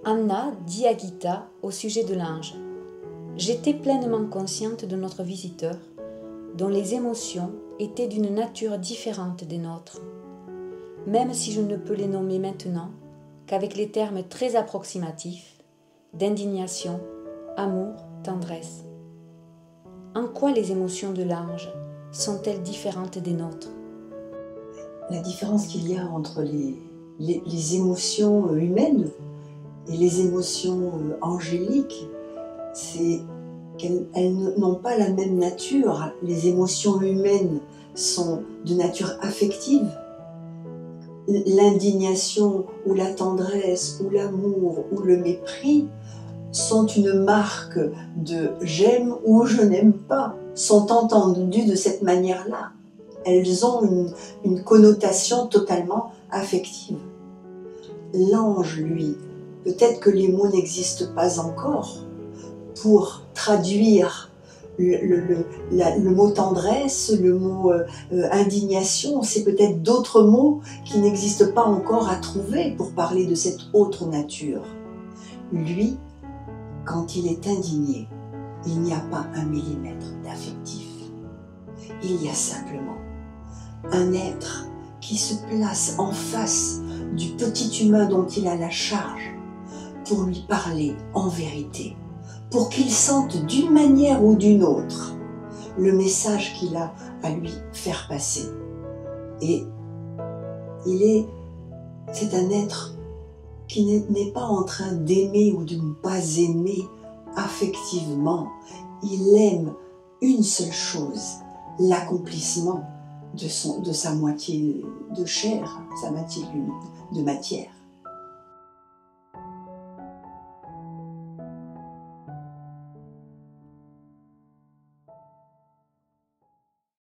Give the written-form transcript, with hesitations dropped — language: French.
Anna dit à Gita au sujet de l'ange: « J'étais pleinement consciente de notre visiteur, dont les émotions étaient d'une nature différente des nôtres, même si je ne peux les nommer maintenant qu'avec les termes très approximatifs d'indignation, amour, tendresse. En quoi les émotions de l'ange sont-elles différentes des nôtres ? » La différence qu'il y a entre les émotions humaines et les émotions angéliques, c'est qu'elles n'ont pas la même nature. Les émotions humaines sont de nature affective. L'indignation ou la tendresse ou l'amour ou le mépris sont une marque de j'aime ou je n'aime pas, sont entendues de cette manière-là. Elles ont une connotation totalement affective. L'ange, lui, peut-être que les mots n'existent pas encore pour traduire le mot tendresse, le mot indignation. C'est peut-être d'autres mots qui n'existent pas encore à trouver pour parler de cette autre nature. Lui, quand il est indigné, il n'y a pas un millimètre d'affectif. Il y a simplement un être qui se place en face du petit humain dont il a la charge pour lui parler en vérité, pour qu'il sente d'une manière ou d'une autre le message qu'il a à lui faire passer. Et c'est un être qui n'est pas en train d'aimer ou de ne pas aimer affectivement. Il aime une seule chose, l'accomplissement de sa moitié de chair, sa moitié de matière.